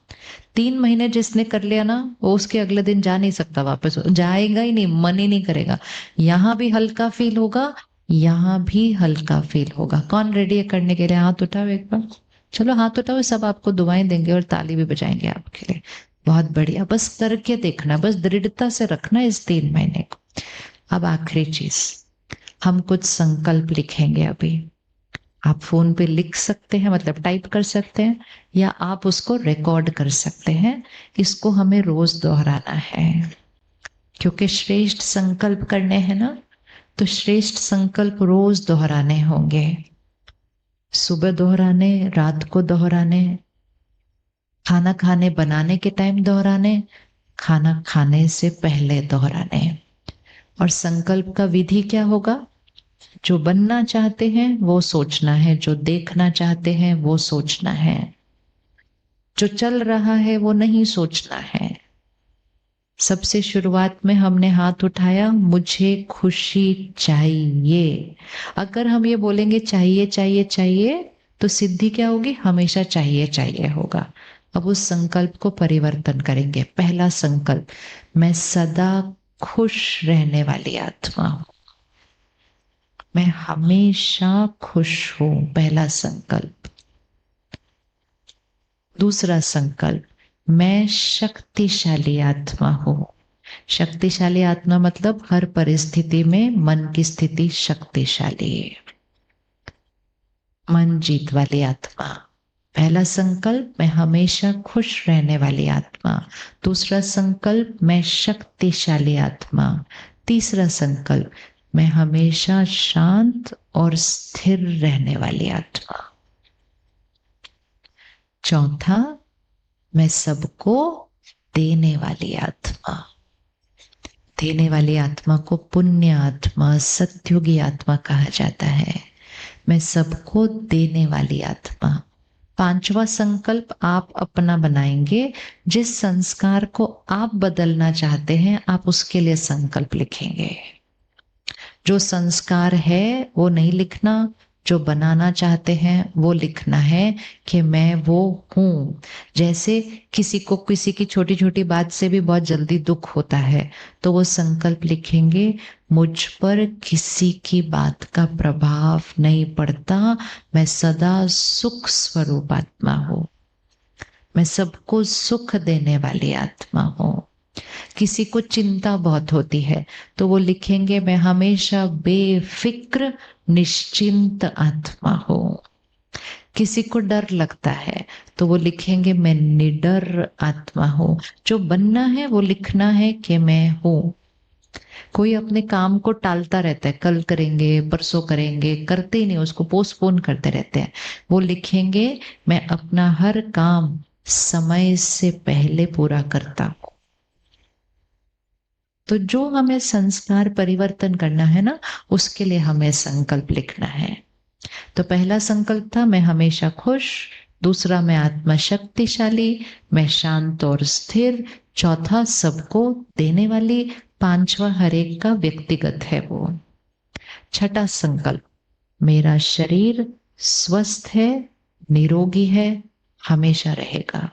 3 महीने जिसने कर लिया ना, वो उसके अगले दिन जा नहीं सकता वापस, जाएगा ही नहीं, मन ही नहीं करेगा। यहां भी हल्का फील होगा, यहां भी हल्का फील होगा। कौन रेडी है करने के लिए, हाथ उठाओ एक बार। चलो हाथ उठाओ, सब आपको दुआएं देंगे और ताली भी बजाएंगे आपके लिए। बहुत बढ़िया, बस करके देखना, बस दृढ़ता से रखना इस 3 महीने को। अब आखिरी चीज, हम कुछ संकल्प लिखेंगे अभी। आप फोन पे लिख सकते हैं, मतलब टाइप कर सकते हैं, या आप उसको रिकॉर्ड कर सकते हैं। इसको हमें रोज दोहराना है, क्योंकि श्रेष्ठ संकल्प करने हैं ना, तो श्रेष्ठ संकल्प रोज दोहराने होंगे। सुबह दोहराने, रात को दोहराने, खाना खाने बनाने के टाइम दोहराने, खाना खाने से पहले दोहराने। और संकल्प का विधि क्या होगा? जो बनना चाहते हैं वो सोचना है, जो देखना चाहते हैं वो सोचना है, जो चल रहा है वो नहीं सोचना है। सबसे शुरुआत में हमने हाथ उठाया, मुझे खुशी चाहिए। अगर हम ये बोलेंगे चाहिए चाहिए चाहिए, तो सिद्धि क्या होगी? हमेशा चाहिए चाहिए होगा। अब उस संकल्प को परिवर्तन करेंगे। पहला संकल्प, मैं सदा खुश रहने वाली आत्मा हूं, मैं हमेशा खुश हूं, पहला संकल्प। दूसरा संकल्प, मैं शक्तिशाली आत्मा हूं। शक्तिशाली आत्मा मतलब हर परिस्थिति में मन की स्थिति शक्तिशाली है, मन जीत वाली आत्मा। पहला संकल्प, मैं हमेशा खुश रहने वाली आत्मा। दूसरा संकल्प, मैं शक्तिशाली आत्मा। तीसरा संकल्प, मैं हमेशा शांत और स्थिर रहने वाली आत्मा। चौथा, मैं सबको देने वाली आत्मा। देने वाली आत्मा को पुण्य आत्मा, सत्युगी आत्मा कहा जाता है। मैं सबको देने वाली आत्मा। पांचवा संकल्प आप अपना बनाएंगे। जिस संस्कार को आप बदलना चाहते हैं, आप उसके लिए संकल्प लिखेंगे। जो संस्कार है वो नहीं लिखना, जो बनाना चाहते हैं वो लिखना है कि मैं वो हूं। जैसे किसी को किसी की छोटी छोटी बात से भी बहुत जल्दी दुख होता है, तो वो संकल्प लिखेंगे, मुझ पर किसी की बात का प्रभाव नहीं पड़ता, मैं सदा सुख स्वरूप आत्मा हूं, मैं सबको सुख देने वाली आत्मा हूं। किसी को चिंता बहुत होती है, तो वो लिखेंगे, मैं हमेशा बेफिक्र निश्चिंत आत्मा हूं। किसी को डर लगता है, तो वो लिखेंगे, मैं निडर आत्मा हूं। जो बनना है वो लिखना है कि मैं हूं। कोई अपने काम को टालता रहता है, कल करेंगे, परसों करेंगे, करते ही नहीं, उसको पोस्टपोन करते रहते हैं। वो लिखेंगे, मैं अपना हर काम समय से पहले पूरा करता हूं। तो जो हमें संस्कार परिवर्तन करना है ना, उसके लिए हमें संकल्प लिखना है। तो पहला संकल्प था, मैं हमेशा खुश। दूसरा, मैं आत्मा शक्तिशाली, मैं शांत और स्थिर। चौथा, सबको देने वाली। पांचवा, हर एक का व्यक्तिगत है वो। छठा संकल्प, मेरा शरीर स्वस्थ है, निरोगी है, हमेशा रहेगा।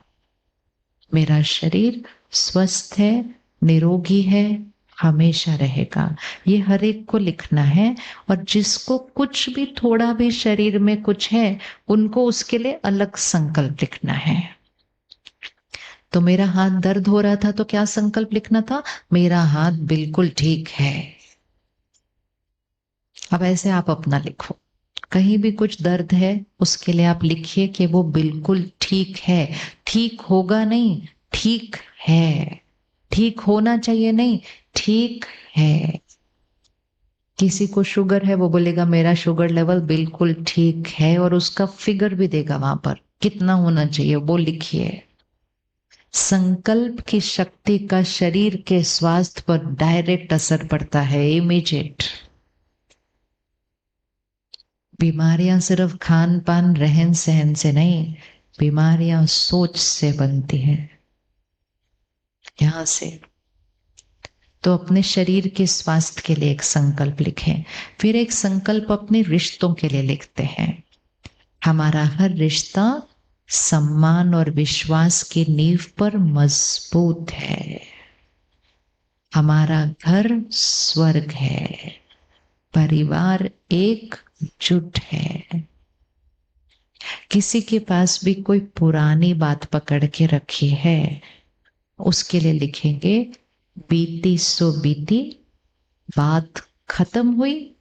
मेरा शरीर स्वस्थ है, निरोगी है, हमेशा रहेगा। ये हर एक को लिखना है। और जिसको कुछ भी थोड़ा भी शरीर में कुछ है, उनको उसके लिए अलग संकल्प लिखना है। तो मेरा हाथ दर्द हो रहा था तो क्या संकल्प लिखना था? मेरा हाथ बिल्कुल ठीक है। अब ऐसे आप अपना लिखो। कहीं भी कुछ दर्द है, उसके लिए आप लिखिए कि वो बिल्कुल ठीक है। ठीक होगा नहीं, ठीक है। ठीक होना चाहिए नहीं, ठीक है। किसी को शुगर है, वो बोलेगा मेरा शुगर लेवल बिल्कुल ठीक है, और उसका फिगर भी देगा वहां पर कितना होना चाहिए, वो लिखिए। संकल्प की शक्ति का शरीर के स्वास्थ्य पर डायरेक्ट असर पड़ता है, इमीडिएट। बीमारियां सिर्फ खान पान रहन सहन से नहीं, बीमारियां सोच से बनती हैं, यहां से। तो अपने शरीर के स्वास्थ्य के लिए एक संकल्प लिखें। फिर एक संकल्प अपने रिश्तों के लिए लिखते हैं। हमारा हर रिश्ता सम्मान और विश्वास की नींव पर मजबूत है। हमारा घर स्वर्ग है, परिवार एकजुट है। किसी के पास भी कोई पुरानी बात पकड़ के रखी है, उसके लिए लिखेंगे बीती सो बीती, बात खत्म हुई,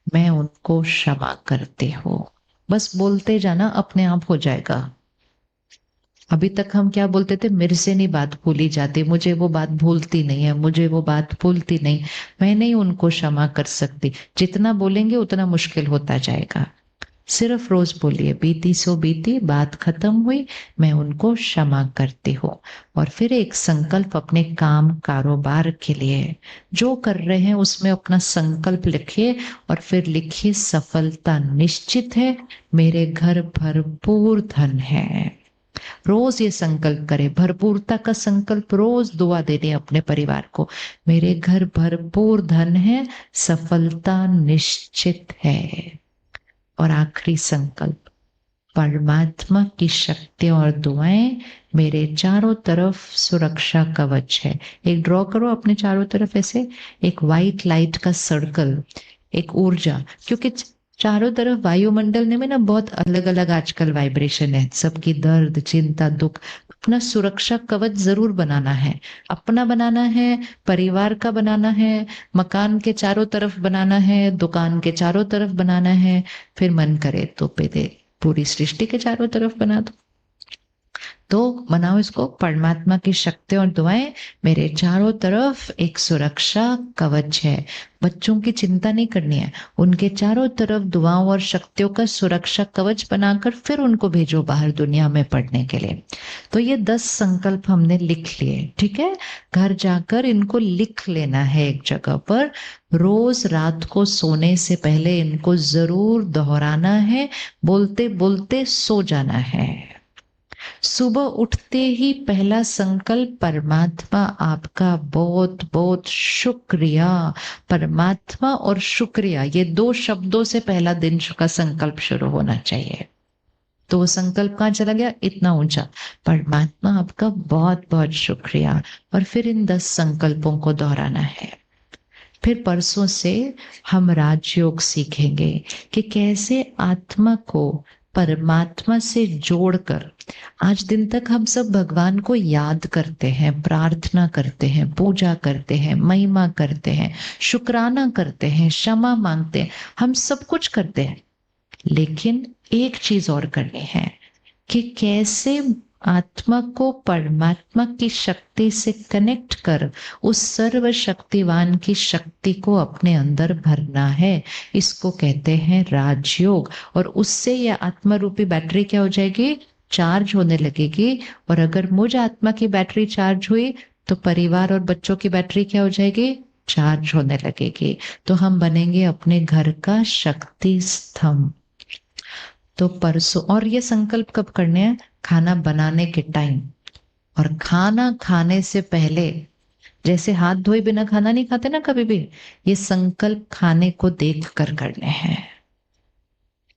मैं उनको क्षमा करती हूँ। बस बोलते जाना, अपने आप हो जाएगा। अभी तक हम क्या बोलते थे? मेरे से नहीं बात भूली जाती, मुझे वो बात भूलती नहीं है, मुझे वो बात भूलती नहीं, मैं नहीं उनको क्षमा कर सकती। जितना बोलेंगे उतना मुश्किल होता जाएगा। सिर्फ रोज बोलिए बीती सो बीती, बात खत्म हुई, मैं उनको क्षमा करती हूँ। और फिर एक संकल्प अपने काम कारोबार के लिए, जो कर रहे हैं उसमें अपना संकल्प लिखिए। और फिर लिखिए सफलता निश्चित है, मेरे घर भरपूर धन है। रोज ये संकल्प करें, भरपूरता का संकल्प रोज दुआ देने अपने परिवार को। मेरे घर भरपूर धन है, सफलता निश्चित है। और आखिरी संकल्प, परमात्मा की शक्ति और दुआएं मेरे चारों तरफ सुरक्षा कवच है। एक ड्रॉ करो अपने चारों तरफ ऐसे एक वाइट लाइट का सर्कल, एक ऊर्जा। क्योंकि चारों तरफ वायुमंडल में ना बहुत अलग अलग आजकल वाइब्रेशन है, सबकी दर्द चिंता दुख। अपना सुरक्षा कवच जरूर बनाना है। अपना बनाना है, परिवार का बनाना है, मकान के चारों तरफ बनाना है, दुकान के चारों तरफ बनाना है। फिर मन करे तो पूरी सृष्टि के चारों तरफ बना दो। तो बनाओ इसको, परमात्मा की शक्ति और दुआएं मेरे चारों तरफ एक सुरक्षा कवच है। बच्चों की चिंता नहीं करनी है, उनके चारों तरफ दुआओं और शक्तियों का सुरक्षा कवच बनाकर फिर उनको भेजो बाहर दुनिया में पढ़ने के लिए। तो ये 10 संकल्प हमने लिख लिए, ठीक है। घर जाकर इनको लिख लेना है एक जगह पर। रोज रात को सोने से पहले इनको जरूर दोहराना है, बोलते बोलते सो जाना है। सुबह उठते ही पहला संकल्प, परमात्मा आपका बहुत बहुत शुक्रिया। परमात्मा और शुक्रिया, ये 2 शब्दों से पहला दिन का संकल्प शुरू होना चाहिए। तो वो संकल्प कहाँ चला गया? इतना ऊंचा। परमात्मा आपका बहुत बहुत शुक्रिया। और फिर इन 10 संकल्पों को दोहराना है। फिर परसों से हम राजयोग सीखेंगे कि कैसे आत्मा को परमात्मा से जोड़कर, आज दिन तक हम सब भगवान को याद करते हैं, प्रार्थना करते हैं, पूजा करते हैं, महिमा करते हैं, शुक्राना करते हैं, क्षमा मांगते हैं, हम सब कुछ करते हैं। लेकिन एक चीज और करनी है कि कैसे आत्मा को परमात्मा की शक्ति से कनेक्ट कर उस सर्वशक्तिवान की शक्ति को अपने अंदर भरना है। इसको कहते हैं राजयोग। और उससे यह आत्मा रूपी बैटरी क्या हो जाएगी? चार्ज होने लगेगी। और अगर मुझ आत्मा की बैटरी चार्ज हुई तो परिवार और बच्चों की बैटरी क्या हो जाएगी? चार्ज होने लगेगी। तो हम बनेंगे अपने घर का शक्ति स्तंभ। तो परसों, और ये संकल्प कब करने हैं? खाना बनाने के टाइम और खाना खाने से पहले। जैसे हाथ धोए बिना खाना नहीं खाते ना कभी भी, ये संकल्प खाने को देख कर करने हैं।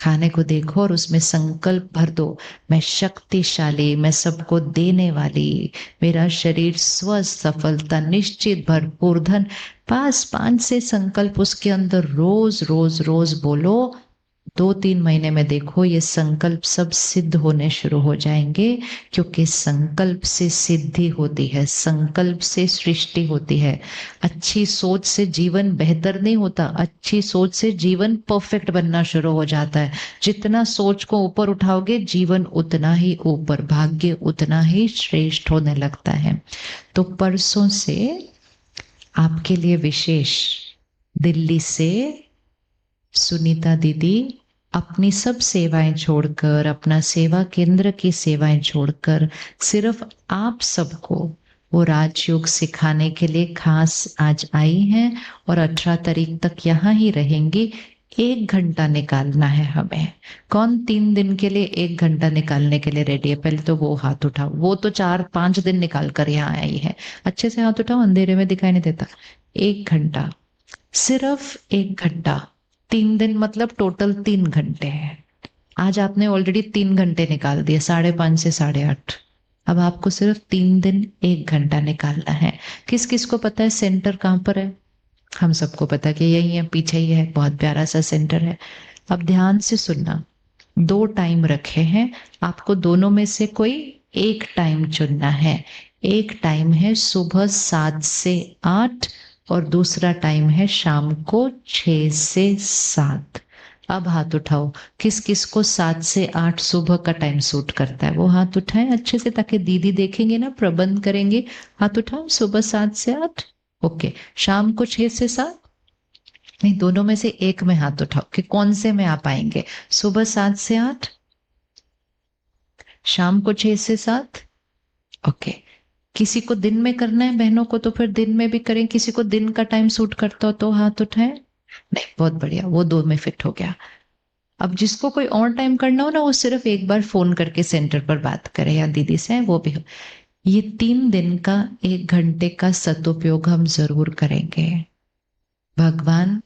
खाने को देखो और उसमें संकल्प भर दो, मैं शक्तिशाली, मैं सबको देने वाली, मेरा शरीर स्वस्थ, सफलता निश्चित, भरपूर धन। पास 5 से संकल्प उसके अंदर रोज रोज रोज बोलो। 2-3 महीने में देखो ये संकल्प सब सिद्ध होने शुरू हो जाएंगे, क्योंकि संकल्प से सिद्धि होती है, संकल्प से सृष्टि होती है। अच्छी सोच से जीवन बेहतर नहीं होता, अच्छी सोच से जीवन परफेक्ट बनना शुरू हो जाता है। जितना सोच को ऊपर उठाओगे जीवन उतना ही ऊपर, भाग्य उतना ही श्रेष्ठ होने लगता है। तो परसों से आपके लिए विशेष दिल्ली से सुनीता दीदी अपनी सब सेवाएं छोड़कर, अपना सेवा केंद्र की सेवाएं छोड़कर सिर्फ आप सबको वो राजयोग सिखाने के लिए खास आज आई हैं और 18 तारीख तक यहाँ ही रहेंगी। 1 घंटा निकालना है हमें। कौन 3 दिन के लिए 1 घंटा निकालने के लिए रेडी है? पहले तो वो हाथ उठाओ। वो तो 4-5 दिन निकाल कर यहाँ आई है। अच्छे से हाथ उठाओ, अंधेरे में दिखाई नहीं देता। 1 घंटा, सिर्फ 1 घंटा। 3 दिन मतलब टोटल 3 घंटे हैं। आज आपने ऑलरेडी 3 घंटे निकाल दिए, 5:30 से 8:30। अब आपको सिर्फ 3 दिन 1 घंटा निकालना है। किस किस को पता है सेंटर कहाँ पर है? हम सबको पता है कि यही है, पीछे ही है, बहुत प्यारा सा सेंटर है। अब ध्यान से सुनना, 2 टाइम रखे हैं, आपको दोनों में से कोई एक टाइम चुनना है। एक टाइम है सुबह 7 से 8 और दूसरा टाइम है शाम को 6 से 7। अब हाथ उठाओ, किस किस को 7 से 8 सुबह का टाइम सूट करता है, वो हाथ उठाएं अच्छे से, ताकि दीदी देखेंगे ना, प्रबंध करेंगे। हाथ उठाओ, सुबह 7 से 8। ओके, शाम को 6 से 7। नहीं, दोनों में से एक में हाथ उठाओ कि कौन से में आप आएंगे। सुबह 7 से 8, शाम को 6 से 7। ओके, किसी को दिन में करना है बहनों को तो फिर दिन में भी करें, किसी को दिन का टाइम सूट करता हो तो हाथ उठाएं। नहीं, बहुत बढ़िया, वो 2 में फिट हो गया। अब जिसको कोई और टाइम करना हो ना, वो सिर्फ एक बार फोन करके सेंटर पर बात करे या दीदी से, वो भी हो। ये 3 दिन का 1 घंटे का सदुपयोग हम जरूर करेंगे। भगवान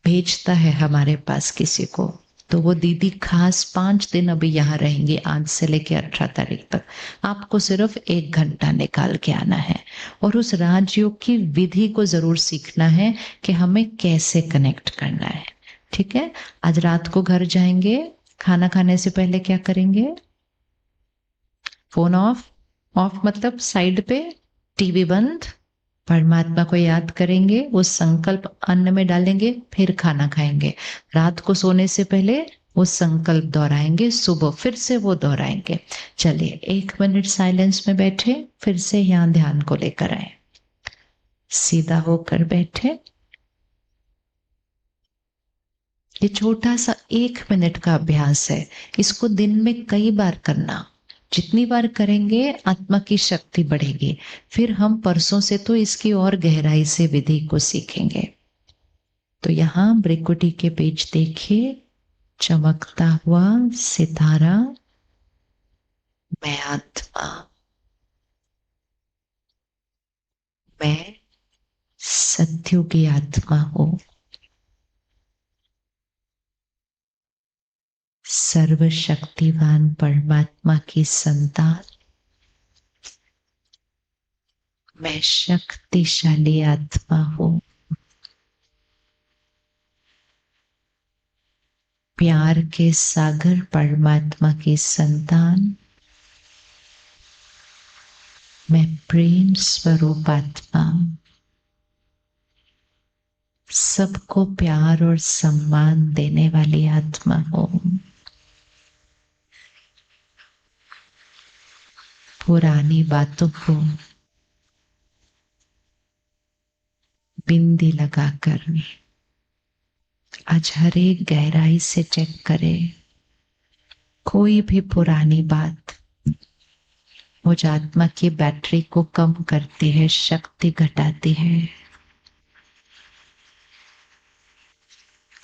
भेजता है हमारे पास किसी को, तो वो दीदी खास 5 दिन अभी यहाँ रहेंगी, आज से लेके 18 तारीख तक। आपको सिर्फ 1 घंटा निकाल के आना है और उस राजयोग की विधि को जरूर सीखना है कि हमें कैसे कनेक्ट करना है। ठीक है? आज रात को घर जाएंगे, खाना खाने से पहले क्या करेंगे? Phone of. ऑफ मतलब साइड पे, टीवी बंद, परमात्मा को याद करेंगे, वो संकल्प अन्न में डालेंगे, फिर खाना खाएंगे। रात को सोने से पहले वो संकल्प दोहराएंगे, सुबह फिर से वो दोहराएंगे। चलिए 1 मिनट साइलेंस में बैठे, फिर से यहां ध्यान को लेकर आए। सीधा होकर बैठे। ये छोटा सा 1 मिनट का अभ्यास है, इसको दिन में कई बार करना। जितनी बार करेंगे आत्मा की शक्ति बढ़ेगी। फिर हम परसों से तो इसकी और गहराई से विधि को सीखेंगे। तो यहां ब्रिकुटी के पेज देखिए, चमकता हुआ सितारा। मैं आत्मा, मैं सत्युगी आत्मा हूं, सर्वशक्तिवान परमात्मा की संतान। मैं शक्तिशाली आत्मा हूं, प्यार के सागर परमात्मा की संतान। मैं प्रेम स्वरूप आत्मा, सबको प्यार और सम्मान देने वाली आत्मा हूं। पुरानी बातों को बिंदी लगाकर आज हर एक गहराई से चेक करें। कोई भी पुरानी बात मुझ आत्मा की बैटरी को कम करती है, शक्ति घटाती है।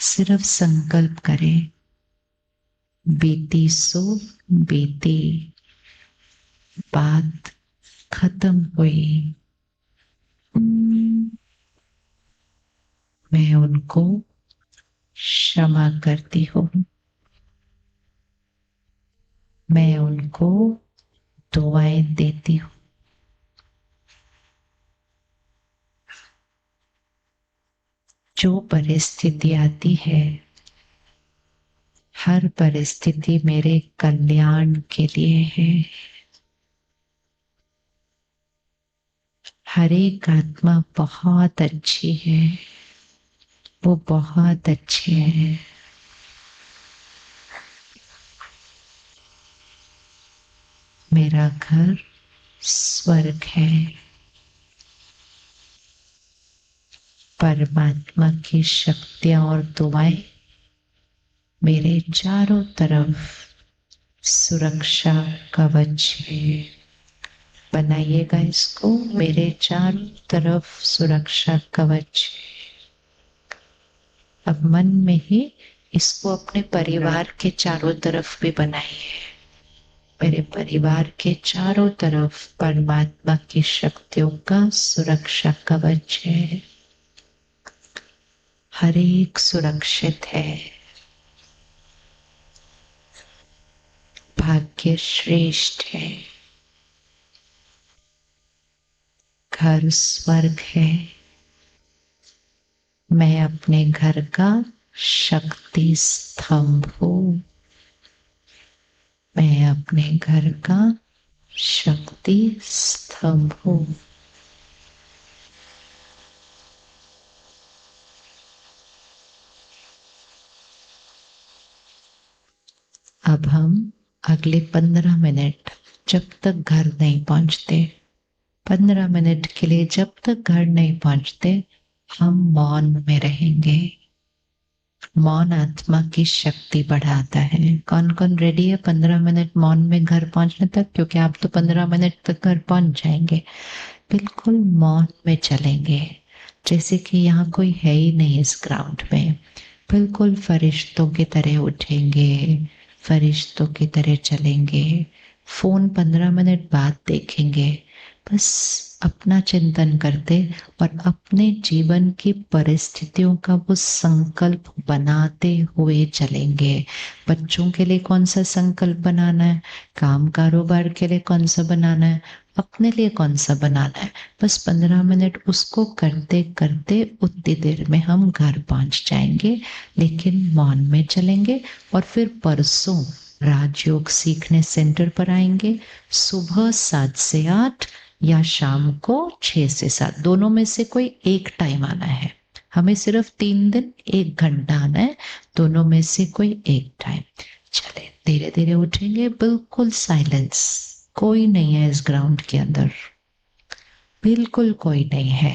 सिर्फ संकल्प करें, बीती सो बीती, बात खत्म हुई, मैं उनको क्षमा करती हूँ। मैं उनको दुआएं देती हूँ। जो परिस्थिति आती है, हर परिस्थिति मेरे कल्याण के लिए है। हर एक आत्मा बहुत अच्छी है, वो बहुत अच्छे हैं। मेरा घर स्वर्ग है। परमात्मा की शक्तियां और दुआएं मेरे चारों तरफ सुरक्षा कवच है। बनाइएगा इसको, मेरे चारों तरफ सुरक्षा कवच। अब मन में ही इसको अपने परिवार के चारों तरफ भी बनाइए। मेरे परिवार के चारों तरफ परमात्मा की शक्तियों का सुरक्षा कवच है। हर एक सुरक्षित है। भाग्य श्रेष्ठ है। घर स्वर्ग है। मैं अपने घर का शक्ति स्तंभ हूं। मैं अपने घर का शक्ति स्तंभ हूं। अब हम अगले 15 मिनट जब तक घर नहीं पहुंचते, 15 मिनट के लिए जब तक घर नहीं पहुंचते, हम मौन में रहेंगे। मौन आत्मा की शक्ति बढ़ाता है। कौन कौन रेडी है 15 मिनट मौन में घर पहुंचने तक? क्योंकि आप तो 15 मिनट तक घर पहुंच जाएंगे। बिल्कुल मौन में चलेंगे, जैसे कि यहाँ कोई है ही नहीं इस ग्राउंड में। बिल्कुल फरिश्तों की तरह उठेंगे, फरिश्तों की तरह चलेंगे। फोन 15 मिनट बाद देखेंगे। बस अपना चिंतन करते और अपने जीवन की परिस्थितियों का वो संकल्प बनाते हुए चलेंगे। बच्चों के लिए कौन सा संकल्प बनाना है, काम कारोबार के लिए कौन सा बनाना है, अपने लिए कौन सा बनाना है, बस 15 मिनट उसको करते करते उतनी देर में हम घर पहुंच जाएंगे। लेकिन मौन में चलेंगे और फिर परसों राजयोग सीखने सेंटर पर आएंगे। सुबह 7 से 8 या शाम को 6 से 7, दोनों में से कोई एक टाइम आना है। हमें सिर्फ 3 दिन 1 घंटा आना है, दोनों में से कोई एक टाइम। चले धीरे धीरे उठेंगे। बिल्कुल साइलेंस, कोई नहीं है इस ग्राउंड के अंदर, बिल्कुल कोई नहीं है।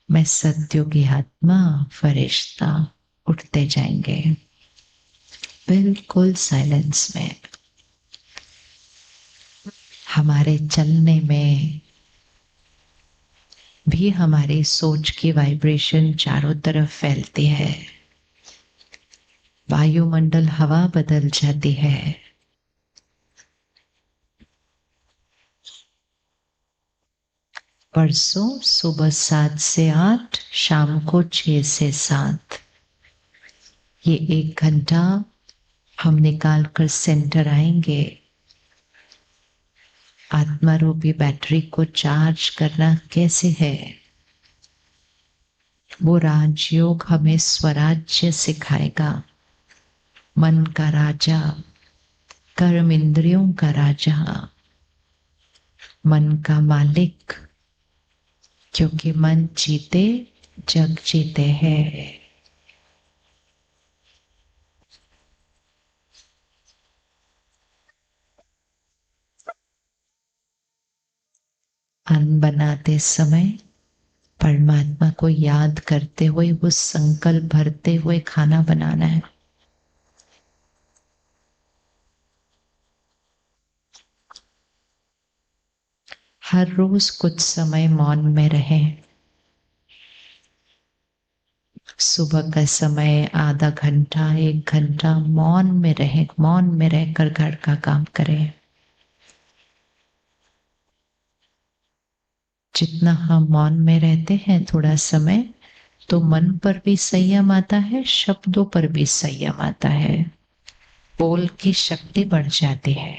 मैं सत्युगी आत्मा फरिश्ता उठते जाएंगे बिल्कुल साइलेंस में। हमारे चलने में भी हमारी सोच की वाइब्रेशन चारों तरफ फैलती है। वायुमंडल हवा बदल जाती है। परसों सुबह 7 से 8, शाम को 6 से 7, ये 1 घंटा हम निकाल कर सेंटर आएंगे। आत्मा रूपी बैटरी को चार्ज करना कैसे है, वो राजयोग हमें स्वराज्य सिखाएगा। मन का राजा, कर्म इंद्रियों का राजा, मन का मालिक, क्योंकि मन जीते जग जीते हैं। अन्न बनाते समय परमात्मा को याद करते हुए, वो संकल्प भरते हुए खाना बनाना है। हर रोज कुछ समय मौन में रहें। सुबह का समय आधा घंटा 1 घंटा मौन में रहें, मौन में रहकर घर का काम करें। जितना हम मौन में रहते हैं थोड़ा समय, तो मन पर भी संयम आता है, शब्दों पर भी संयम आता है। बोल की शक्ति बढ़ जाती है।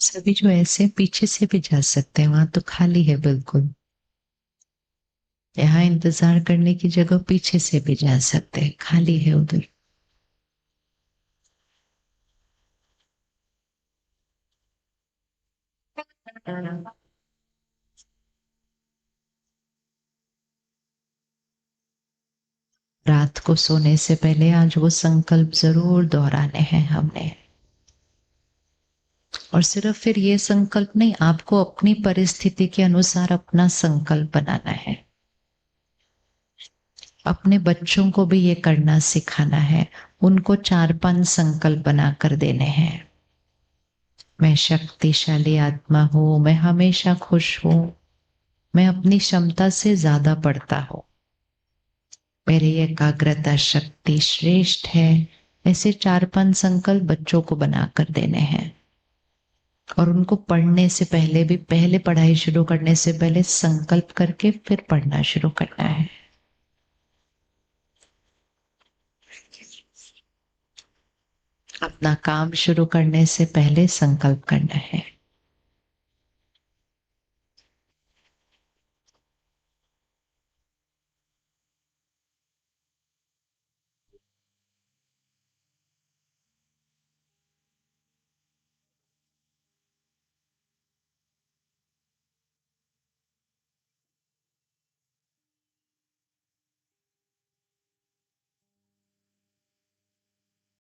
सभी जो ऐसे पीछे से भी जा सकते हैं, वहां तो खाली है बिल्कुल। यहाँ इंतजार करने की जगह पीछे से भी जा सकते हैं, खाली है उधर। रात को सोने से पहले आज वो संकल्प जरूर दोहराने हैं हमने। और सिर्फ फिर ये संकल्प नहीं, आपको अपनी परिस्थिति के अनुसार अपना संकल्प बनाना है। अपने बच्चों को भी ये करना सिखाना है। उनको 4-5 संकल्प बनाकर देने हैं। मैं शक्तिशाली आत्मा हूं, मैं हमेशा खुश हूं, मैं अपनी क्षमता से ज्यादा पढ़ता हूं, मेरी एकाग्रता शक्ति श्रेष्ठ है। ऐसे 4-5 संकल्प बच्चों को बनाकर देने हैं। और उनको पढ़ने से पहले भी, पहले पढ़ाई शुरू करने से पहले संकल्प करके फिर पढ़ना शुरू करना है। अपना काम शुरू करने से पहले संकल्प करना है।